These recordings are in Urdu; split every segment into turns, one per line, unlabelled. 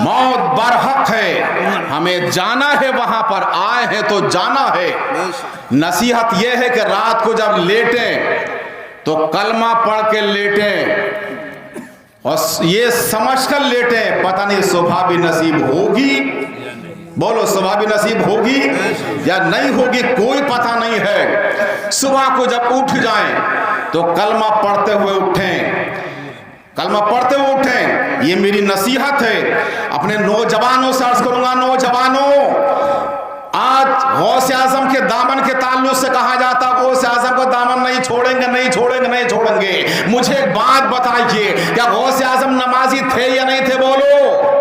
موت برحق ہے، ہمیں جانا ہے، وہاں پر آئے ہیں تو جانا ہے۔ نصیحت یہ ہے کہ رات کو جب لیٹیں تو کلمہ پڑھ کے لیٹیں اور یہ سمجھ کر لیٹیں پتہ نہیں صبح بھی نصیب ہوگی، بولو صبح بھی نصیب ہوگی یا نہیں ہوگی کوئی پتہ نہیں ہے۔ صبح کو جب اٹھ جائیں تو کلمہ پڑھتے ہوئے اٹھیں، کلمہ پڑھتے ہوئے اٹھیں، یہ میری نصیحت ہے۔ اپنے نوجوانوں سے عرض کروں گا، نوجوانوں آج غوث اعظم کے دامن کے تعلق سے کہا جاتا غوث اعظم کو دامن نہیں چھوڑیں گے، نہیں چھوڑیں گے، نہیں چھوڑیں گے۔ مجھے ایک بات بتائیے، کیا غوث اعظم نمازی تھے یا نہیں تھے؟ بولو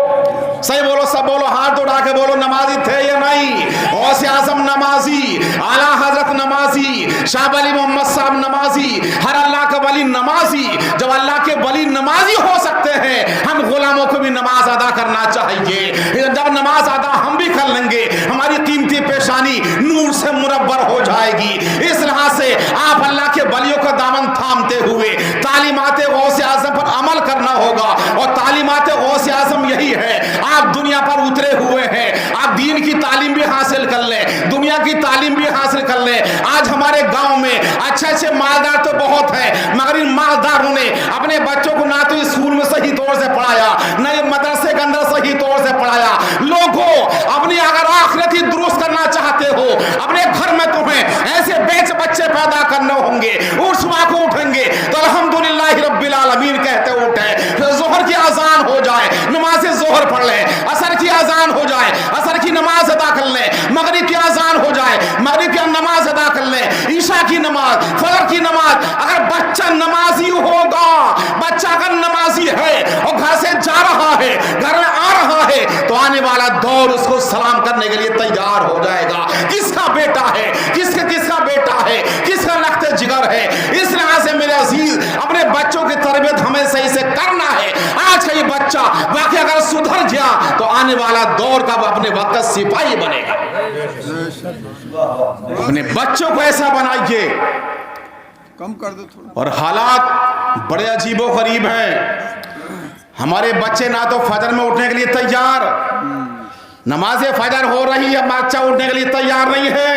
صحیح بولو، سب بولو، ہاتھ اٹھا کے بولو، نمازی تھے یا نہیں؟ غوث اعظم نمازی، اعلیٰ حضرت نمازی، شاہ ولی محمد صاحب نمازی، ہر اللہ کا ولی نمازی۔ جب اللہ کے ولی نمازی ہو سکتے ہیں، ہم غلاموں کو بھی نماز ادا کرنا چاہیے۔ جب نماز ادا ہم بھی کر لیں گے، ہماری قیمتی پیشانی نور سے منور ہو جائے گی۔ اس لحاظ سے آپ اللہ کے ولیوں کا دامن تھامتے ہوئے تعلیمات غوث اعظم پر عمل کرنا ہوگا، اور تعلیمات غوث اعظم یہی ہے۔ آپ دنیا پر اترے ہوئے ہیں، آپ دین کی تعلیم بھی حاصل کر لیں، دنیا کی تعلیم بھی حاصل کر لیں۔ آج ہمارے گاؤں میں اچھے اچھے مالدار تو بہت ہیں، مگر ان مالداروں نے اپنے بچوں کو نہ تو اسکول میں صحیح طور سے پڑھایا، نہ مدرسے کے اندر صحیح طور سے پڑھایا۔ لوگوں اپنی اگر آخرت ہی درست کرنا چاہتے ہو، اپنے گھر میں تمہیں ایسے بیچ بچے پیدا کرنے ہوں گے، اس صبح کو اٹھیں گے تو الحمدللہ رب العالمین کہتے اٹھیں، پھر ظہر کی اذان ہو جائے نماز ظہر پڑھ لیں، عصر کی اذان ہو جائے عصر کی نماز ادا کر لیں، مغرب کی اذان ہو جائے مغرب کی نماز ادا کر لیں، عشاء کی نماز، فجر کی نماز۔ اگر بچہ نمازی ہوگا، بچہ اگر نمازی ہے اور گھر سے جا رہا ہے، گھر میں آ رہا ہے، تو آنے والا دور اس کو سلام کرنے کے لیے تیار ہو جائے گا۔ کس کا بیٹا ہے، کس کا بیٹا ہے، کس کا لخت جگر ہے۔ اس لحاظ سے میرے عزیز اپنے بچوں کی تربیت ہمیں صحیح سے کرنا ہے۔ آج کا یہ بچہ واقعی اگر سدھر گیا تو آنے والا دور کا وہ اپنے وقت سپاہی بنے گا۔ اپنے بچوں کو ایسا بنائیے۔
کم کر دو تھوڑا۔
اور حالات بڑے عجیب و غریب ہیں۔ ہمارے بچے نہ تو فجر میں اٹھنے کے لیے تیار، نماز فجر ہو رہی ہے، بچہ اٹھنے کے لیے تیار نہیں ہے،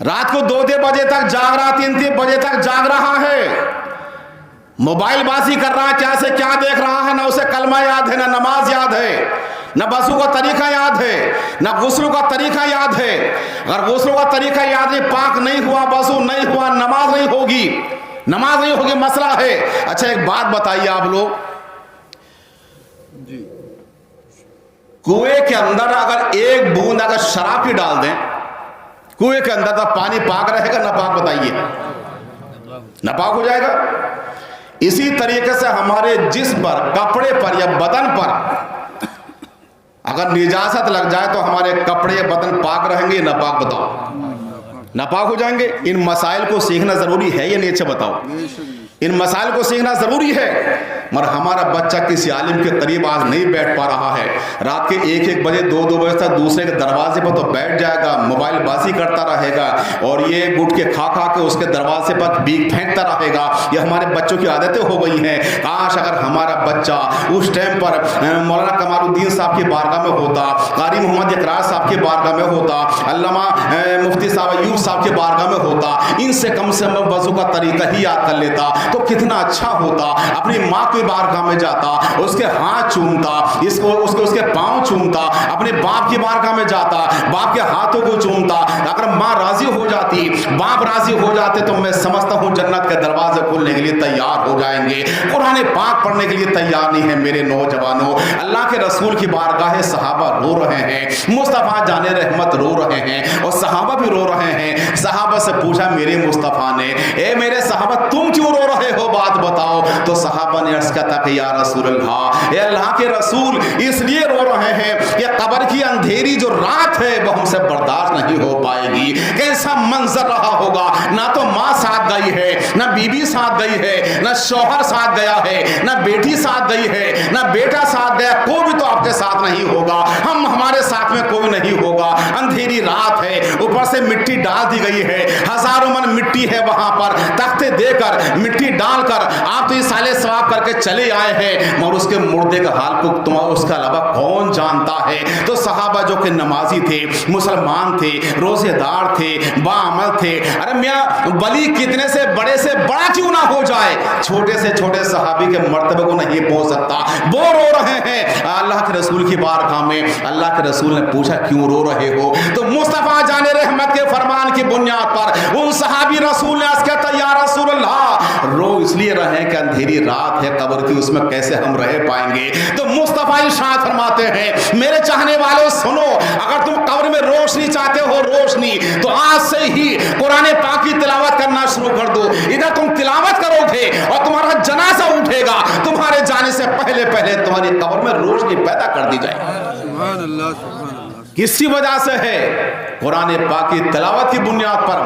رات کو 2 بجے تک جاگ رہا، 3 بجے تک جاگ رہا ہے، موبائل بازی کر رہا ہے، کیا سے کیا دیکھ رہا ہے، نہ اسے کلمہ یاد ہے، نہ نماز یاد ہے، نہ وضو کا طریقہ یاد ہے، نہ غسل کا طریقہ یاد ہے۔ اگر غسل کا طریقہ یاد نہیں، پاک نہیں ہوا، وضو نہیں ہوا، نماز نہیں ہوگی، نماز نہیں ہوگی، مسئلہ ہے۔ اچھا ایک بات بتائیے آپ لوگ،
جی
کنویں کے اندر اگر ایک بوند اگر شراب کی ڈال دیں کنویں کے اندر، تو پانی پاک رہے گا ناپاک؟ بتائیے، ناپاک ہو جائے گا۔ اسی طریقے سے ہمارے جسم پر، کپڑے پر یا بدن پر اگر نجاست لگ جائے تو ہمارے کپڑے یا بدن پاک رہیں گے یا ناپاک؟ بتاؤ، ناپاک ہو جائیں گے۔ ان مسائل کو سیکھنا ضروری ہے یا نہیں؟ اچھا بتاؤ، ان مسائل کو سیکھنا ضروری ہے۔ مگر ہمارا بچہ کسی عالم کے قریب آج نہیں بیٹھ پا رہا ہے، رات کے 1 بجے 2 بجے تک دوسرے کے دروازے پر تو بیٹھ جائے گا، موبائل بازی کرتا رہے گا، اور یہ گٹ کے کھا کے اس کے دروازے پر بیگ پھینکتا رہے گا۔ یہ ہمارے بچوں کی عادتیں ہو گئی ہیں۔ کاش اگر ہمارا بچہ اس ٹائم پر مولانا کمال الدین صاحب کی بارگاہ میں ہوتا، قاری محمد اقرار صاحب کی بارگاہ میں ہوتا، علامہ مفتی صاحب ایوب صاحب کی بارگاہ میں ہوتا، ان سے کم وضو کا طریقہ ہی یاد کر لیتا تو کتنا اچھا ہوتا۔ اپنی ماں کی بارگاہ میں جاتا، اس کے ہاتھ چومتا، اس کے پاؤں چومتا، اپنے باپ کی بارگاہ میں جاتا، باپ کے ہاتھوں کو چومتا۔ اگر ماں راضی ہو جاتی، باپ راضی ہو جاتے، تو میں سمجھتا ہوں جنت کے دروازے کھولنے کے لیے تیار ہو جائیں گے، قرآن پاک پڑھنے کے لیے تیار نہیں ہے۔ میرے نوجوانوں، اللہ کے رسول کی بارگاہ صحابہ رو رہے ہیں، مصطفیٰ جان رحمت رو رہے ہیں، اور صحابہ بھی رو رہے ہیں۔ صحابہ سے پوچھا میرے مصطفیٰ نے، اے میرے صحابہ تم کیوں رو رہے ہو، بات بتاؤ۔ تو صحابہ نے عرض کیا کہ یا رسول اللہ، اے اللہ کے رسول، اس لیے رو رہے ہیں کہ قبر کی اندھیری جو رات ہے وہ ہم سے برداشت نہیں ہو پائے گی۔ کیسا منظر رہا ہوگا، نہ تو ماں ساتھ گئی ہے، نہ بیوی ساتھ گئی ہے، نہ شوہر ساتھ گیا ہے، نہ بیٹی ساتھ گئی ہے، نہ بیٹا ساتھ گیا، کوئی بھی تو آپ کے ساتھ نہیں ہوگا، ہمارے ساتھ میں کوئی نہیں ہوگا۔ اندھیری رات ہے، اوپر سے مٹی ڈال دی گئی ہے, ہزاروں من مٹی ہے وہاں پر, تختے دے کر مٹی ڈال کر آپ تو ایصال ثواب کر کے چلے آئے ہیں, مگر اس کے مردے کا حال کو تمہارا اس کا علاوہ کون جانتا ہے. تو صحابہ جو کہ نمازی تھے, مسلمان تھے, روزے دار تھے, باعمل تھے, ارے میاں ولی کتنے سے بڑا کیوں نہ ہو جائے, چھوٹے سے چھوٹے صحابی کے مرتبے کو نہیں پہنچ سکتا, وہ رو رہے ہیں اللہ کے رسول کی بارگاہ میں. اللہ کے رسول نے پوچھا کیوں رو رہے ہو, تو مصطفیٰ جان رحمت کے فرمان کی بنیاد پر ان صحابی رسول نے عرض کیا تھا یا رسول اللہ رو اس لیے رہے کہ اندھیری رات ہے قبر کی, اس میں کیسے ہم رہ پائیں گے. تو مصطفیٰ ارشاد فرماتے ہیں میرے چاہنے والوں سنو, اگر تم قبر میں روشنی چاہتے ہو روشنی, تو آج سے ہی قرآن پاک کی تلاوت کرنا شروع کر دو. ادھر تم تلاوت کرو گے اور تمہارا جنازہ اٹھے گا, تمہارے جانے سے پہلے تمہاری قبر میں روشنی پیدا کر دی جائے گی.
سبحان اللہ سبحان اللہ.
کسی وجہ سے ہے قرآن پاک کی تلاوت کی بنیاد پر.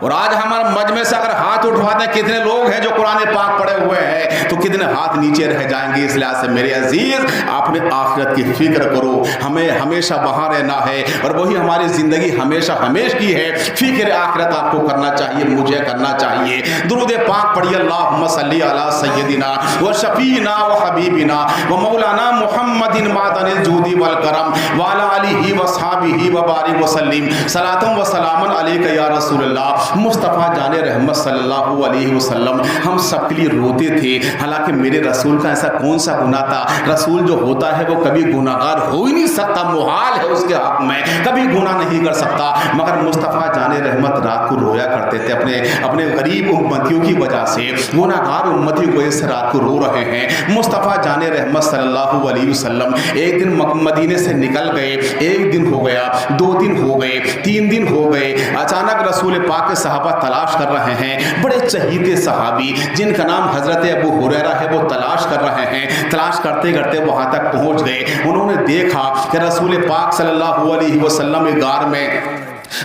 اور آج ہمارے مجمع سے اگر ہاتھ اٹھواتے ہیں کتنے لوگ ہیں جو قرآن پاک پڑھے ہوئے ہیں, تو کتنے ہاتھ نیچے رہ جائیں گے. اس لحاظ سے میرے عزیز آپ نے آخرت کی فکر کرو, ہمیں ہمیشہ وہاں رہنا ہے اور وہی ہماری زندگی ہمیشہ ہمیش کی ہے. فکر آخرت آپ کو کرنا چاہیے, مجھے کرنا چاہیے. درود پاک پڑھیے اللہم صلی علی سیدنا و شفینا و حبیبنا و مولانا محمد معدن الجود والکرم وعلی آلہ و صحابہ و بارک وسلم صلاۃ و سلام علیک یا رسول اللہ. مصطفیٰ جان رحمت صلی اللہ علیہ وسلم ہم سب کے لیے روتے تھے, حالانکہ میرے رسول کا ایسا کون سا گناہ تھا. رسول جو ہوتا ہے وہ کبھی گناہگار ہو ہی نہیں سکتا, محال ہے اس کے حق میں, کبھی گناہ نہیں کر سکتا. مگر مصطفیٰ جان رحمت رات کو رویا کرتے تھے اپنے غریب امتیوں کی وجہ سے, گناہگار امتی کی وجہ سے رات کو رو رہے ہیں. مصطفیٰ جان رحمت صلی اللہ علیہ وسلم ایک دن مدینے سے نکل گئے, ایک دن ہو گیا, 2 دن ہو گئے, 3 دن ہو گئے, اچانک رسول پاک کے صحابہ تلاش کر رہے ہیں. بڑے چہیتے صحابی جن کا نام حضرت ابو ہریرہ ہے وہ تلاش کر رہے ہیں. تلاش کرتے کرتے وہاں تک پہنچ گئے. انہوں نے دیکھا کہ رسول پاک صلی اللہ علیہ وسلم غار میں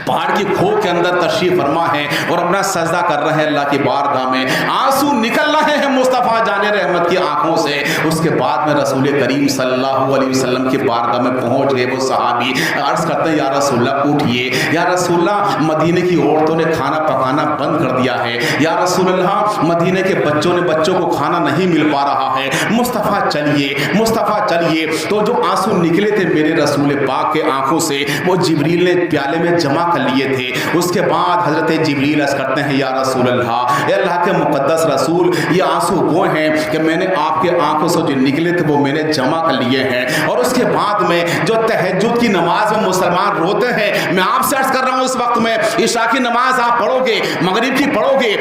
پہاڑ کی کھو کے اندر تشریف فرما ہے اور اپنا سجدہ کر رہے ہیں اللہ کی بارگاہ میں. آنسو نکل رہے ہیں مصطفیٰ جان رحمت کی آنکھوں سے. اس کے بعد میں رسول کریم صلی اللہ علیہ وسلم کی بارگاہ میں پہنچ گئے. وہ صحابی عرض کرتے ہیں یا رسول اللہ اٹھیے, یا رسول اللہ مدینے کی عورتوں نے کھانا پکانا بند کر دیا ہے, یا رسول اللہ مدینے کے بچوں کو کھانا نہیں مل پا رہا ہے, مصطفیٰ چلیے, مصطفیٰ چلیے. تو جو آنسو نکلے تھے میرے رسول پاک کے آنکھوں سے وہ جبریل نے پیالے میں جمع کر لیے تھے. اس کے بعد حضرت جبریل عرض کرتے ہیں یا رسول اللہ, اے اللہ کے مقدس رسول, یہ آنسو وہ ہیں کہ میں نے آپ کے آنکھوں سے جو نکلے تھے وہ میں نے جمع کر لیے ہیں. اور اس کے بعد میں جو تہجد کی نماز میں مسلمان روتے ہیں, میں آپ سے عرض کر رہا ہوں اس وقت میں عشاء کی نماز آپ پڑھو گے, مغرب کی پڑھو گے,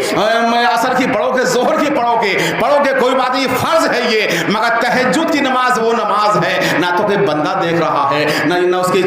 عصر کی پڑھو گے, ظہر کی پڑھو گے, کوئی بات نہیں, فرض ہے یہ, مگر تہجد کی نماز وہ نماز ہے نہ تو کوئی بندہ دیکھ رہا ہے, نہ اس کے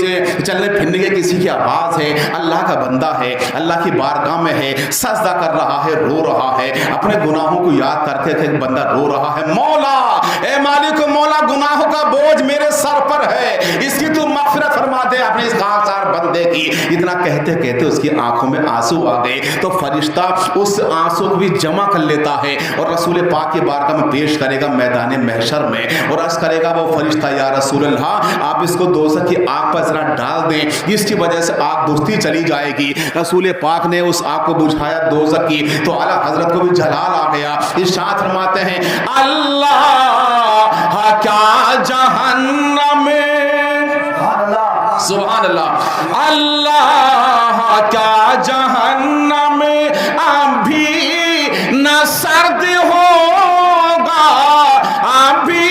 چلنے پھرنے کے کسی کی آواز ہے, اللہ کا بندہ ہے, اللہ کی بارگاہ میں ہے, سجدہ کر رہا ہے, رو رہا ہے, اپنے گناہوں کو یاد کر کے بندہ رو رہا ہے. مولا, اے مالک مولا, گناہوں کا بوجھ میرے سر پر ہے, اس کی تو مغفرت فرما دے اپنے اس خاکسار بندے کی. اتنا کہتے کہتے اس کی آنکھوں میں آنسو آ گئے. تو فرشتہ اس آنسو کو بھی جمع کر لیتا ہے اور رسول پاک کی بارگاہ میں پیش کرے گا میدان محشر میں, اور عرض کرے گا وہ فرشتہ یا رسول اللہ آپ اس کو دوزخ کی آگ پر ذرا ڈال دیں, جس کی وجہ سے آگ بجھتی چلی جائے گی. رسول پاک نے اس آگ کو بجھایا دوزخ کی, تو اعلیٰ حضرت کو بھی جلال آ گیا. ارشاد فرماتے ہیں اللہ کیا جہنم میں, سبحان اللہ, اللہ کیا جہنم میں ابھی نہ سرد ہوگا, ابھی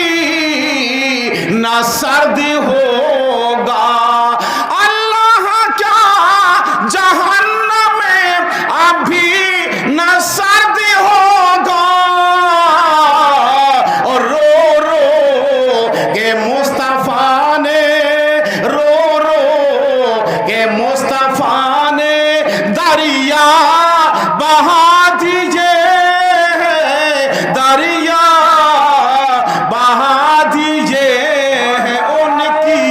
نہ سرد ہوگا, اللہ کیا جہنم میں ابھی نہ سرد ہوگا, اور رو رو کہ مصطفیٰ نے, رو رو کہ مصطفیٰ نے دریا بہا دیجئے, دریا بہا دیجئے ان کی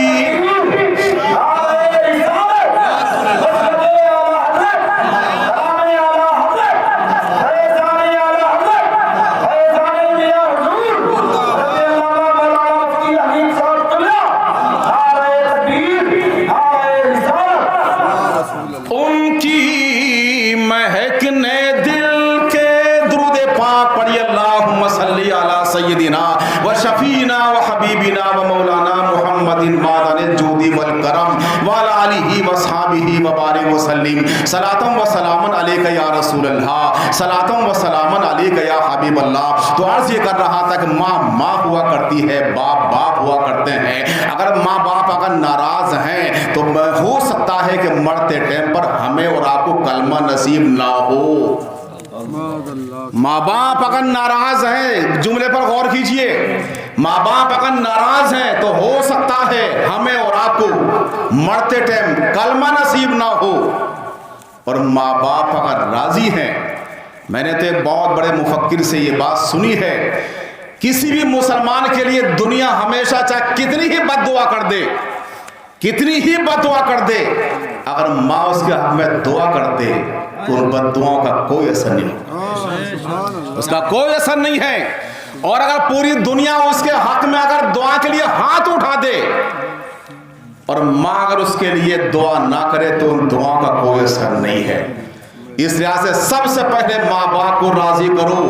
و حبیبنا و مولانا محمد معدن الجود والکرم وعلی آلہ و صحابہ وبارک وسلم صلاۃ و سلام علیک یا رسول اللہ، صلاۃ و سلام علیک یا حبیب اللہ۔ تو عرض یہ کر رہا تھا کہ ماں ماں ہوا کرتی ہے، باپ باپ ہوا کرتے ہیں۔ اگر ماں باپ اگر ناراض ہیں تو ہو سکتا ہے کہ مرتے ٹائم پر ہمیں اور آپ کو کلمہ نصیب نہ ہو۔ ماں باپ اگر ناراض ہیں، جملے پر غور کیجئے، ماں باپ اگر ناراض ہیں تو ہو سکتا ہے ہمیں اور آپ کو مرتے ٹائم کلمہ نصیب نہ ہو، اور ماں باپ اگر راضی ہیں۔ میں نے تو ایک بہت بڑے مفکر سے یہ بات سنی ہے، کسی بھی مسلمان کے لیے دنیا ہمیشہ چاہے کتنی ہی بد دعا کر دے، کتنی ہی بد دعا کر دے، اگر ماں اس کے حق میں دعا کر دے تو ان بد دعاؤں کا کوئی اثر نہیں ہوگا، اس کا کوئی اثر نہیں ہے۔ اور اگر پوری دنیا اس کے حق میں اگر دعا کے لیے ہاتھ اٹھا دے اور ماں اگر اس کے لیے دعا نہ کرے تو ان دعاؤں کا کوئی اثر نہیں ہے۔ اس لحاظ سے سب سے پہلے ماں باپ کو راضی کرو۔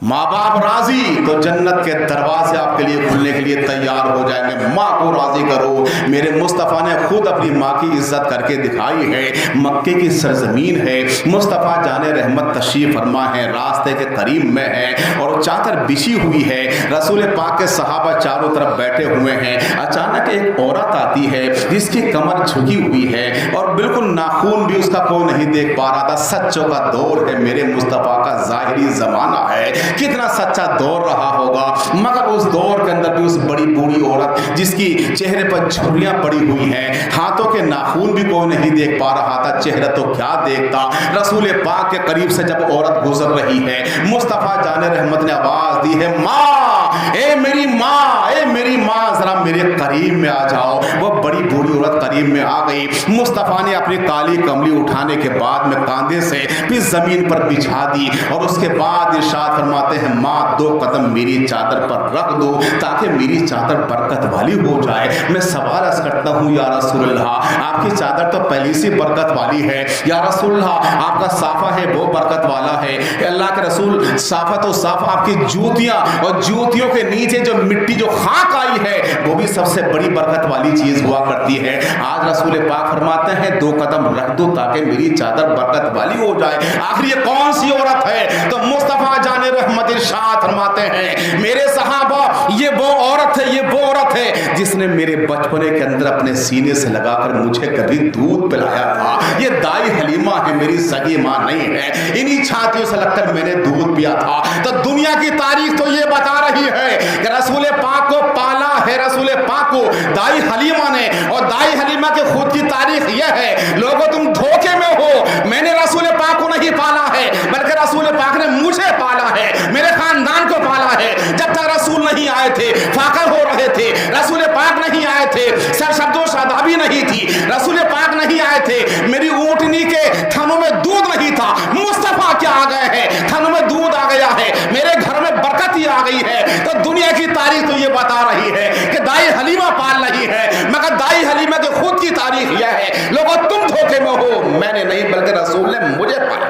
ماں باپ راضی تو جنت کے دروازے آپ کے لیے کھلنے کے لیے تیار ہو جائیں گے۔ ماں کو راضی کرو۔ میرے مصطفیٰ نے خود اپنی ماں کی عزت کر کے دکھائی ہے۔ مکے کی سرزمین ہے، مصطفیٰ جان رحمت تشریف فرما ہے، راستے کے قریب میں ہے اور چادر بچھی ہوئی ہے۔ رسول پاک کے صحابہ چاروں طرف بیٹھے ہوئے ہیں۔ اچانک ایک عورت آتی ہے جس کی کمر جھکی ہوئی ہے اور بالکل ناخون بھی اس کا کوئی نہیں دیکھ پا رہا تھا۔ سچوں کا دور ہے، میرے مصطفیٰ کا ظاہری زمانہ ہے، کتنا سچا دور رہا ہوگا، مگر اس دور کے اندر بھی اس بڑی بوڑھی عورت جس کی چہرے پر جھریاں پڑی ہوئی ہیں، ہاتھوں کے ناخون بھی کوئی نہیں دیکھ پا رہا تھا، چہرہ تو کیا دیکھتا۔ رسول پاک کے قریب سے جب عورت گزر رہی ہے، مصطفیٰ جان رحمت نے آواز دی ہے، ماں، اے میری ماں، اے میری ماں، ذرا میرے قریب میں آ جاؤ۔ وہ بڑی بوڑھی عورت قریب میں آ گئی۔ مصطفیٰ نے اپنی کالی کملی اٹھانے کے بعد میں کاندھے سے بھی زمین پر بچھا دی اور اس کے بعد ارشاد فرماتے ہیں، ماں 2 قدم میری چادر پر رکھ دو تاکہ میری چادر برکت والی ہو جائے۔ میں سوال عرض کرتا ہوں یا رسول اللہ، آپ کی چادر تو پہلی سی برکت والی ہے، یا رسول اللہ آپ کا صافہ ہے وہ برکت والا ہے۔ اللہ کے رسول صافہ تو صافہ، آپ کی جوتیاں اور جوتیوں کے نیچے جو مٹی جو خاک آئی ہے وہ بھی سب سے بڑی برکت والی چیز ہوا کرتی ہے۔ آج رسول پاک فرماتے ہیں 2 قدم رکھ دو تاکہ میری چادر برکت والی ہو جائے۔ آخر یہ کون سی عورت ہے؟ تو مصطفیٰ جان رحمت ارشاد فرماتے ہیں، میرے صحابہ یہ وہ عورت ہے، یہ وہ عورت ہے جس نے میرے بچپنے کے اندر اپنے سینے سے لگا کر مجھے کبھی دودھ پلایا تھا۔ یہ دائی حلیمہ ہے، میری سگی ماں نہیں ہے، انہی چھاتیوں سے لگ کر میں نے دودھ پیا تھا۔ تو دنیا کی تاریخ تو یہ بتا رہی ہے کہ رسول پاک کو پالا ہے رسول پاک کو دائی حلیمہ نے، اور دائی حلیمہ کے خود کی تاریخ یہ ہے، لوگوں تم دھوکے میں ہو، میں نے رسول پاک کو نہیں پالا ہے بلکہ رسول پاک نے مجھے پالا ہے، میرے خاندان کو پالا ہے۔ جب تک رسول نہیں آئے تھے فاقہ ہو رہے تھے، رسول پاک نہیں آئے تھے سرشبد و شادابی نہیں تھی، رسول پاک نہیں آئے تھے میری اونٹنی کے تھنوں میں دودھ نہیں تھا۔ مصطفیٰ کیا آ گئے ہیں، تھنوں میں دودھ آ گیا ہے، میرے گھر میں برکت ہی آ گئی ہے۔ تو دنیا کی تاریخ تو یہ بتا رہی ہے کہ دائی حلیمہ پال رہی ہے، مگر دائی حلیمہ کے خود کی تاریخ یہ ہے، لوگوں تم دھوکے میں ہو، میں نے نہیں بلکہ رسول نے مجھے پالا۔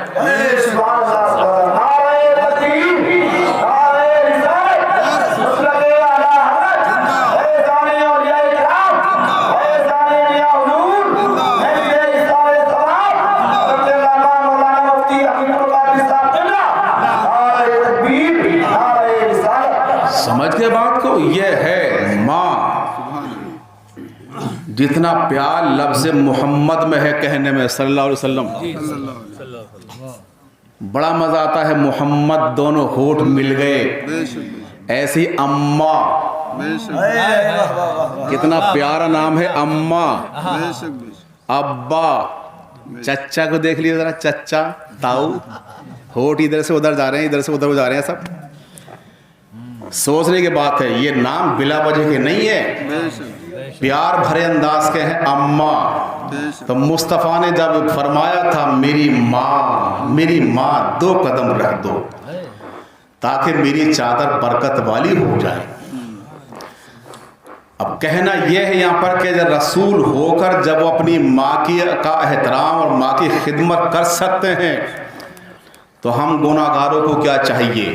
سمجھ کے بات کو، یہ ہے ماں۔ جتنا پیار لفظ محمد میں ہے کہنے میں صلی اللہ علیہ وسلم، بڑا مزہ آتا ہے، محمد دونوں ہونٹ مل گئے، ایسی اماں، کتنا پیارا نام ہے اماں، ابا، چچا کو دیکھ لیے ذرا، چچا، تاؤ، ہونٹ ادھر سے ادھر جا رہے ہیں، ادھر سے ادھر جا رہے ہیں، سب سوچنے کی بات ہے۔ یہ نام بلا وجہ کے نہیں ہے، پیار بھرے انداز کے ہیں، اماں۔ تو مصطفیٰ نے جب فرمایا تھا میری ماں، میری ماں 2 قدم رکھ دو تاکہ میری چادر برکت والی ہو جائے۔ اب کہنا یہ ہے یہاں پر کہ جب رسول ہو کر جب وہ اپنی ماں کا احترام اور ماں کی خدمت کر سکتے ہیں تو ہم گناہگاروں کو کیا چاہیے؟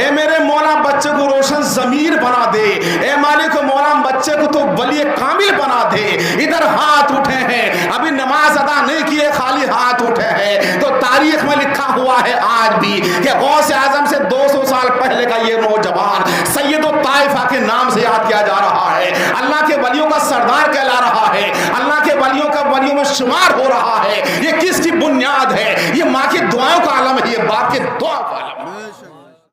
اے میرے مولا بچے کو روشن ضمیر بنا دے، اے مالک مولا بچے کو تو ولی کامل بنا دے۔ ادھر ہاتھ اٹھے ہیں، ابھی نماز ادا نہیں کیے، خالی ہاتھ اٹھے ہیں، تو تاریخ میں لکھا ہوا ہے آج بھی کہ غوث اعظم سے 200 سال پہلے کا یہ نوجوان سید الطائفہ کے نام سے یاد کیا جا رہا ہے، اللہ کے ولیوں کا سردار کہلا رہا ہے، اللہ کے ولیوں کا ولیوں میں شمار ہو رہا ہے۔ یہ کس کی بنیاد ہے؟ یہ ماں کی دعاؤں کا عالم ہے، یہ باپ کے دعاؤں کا عالم ہے۔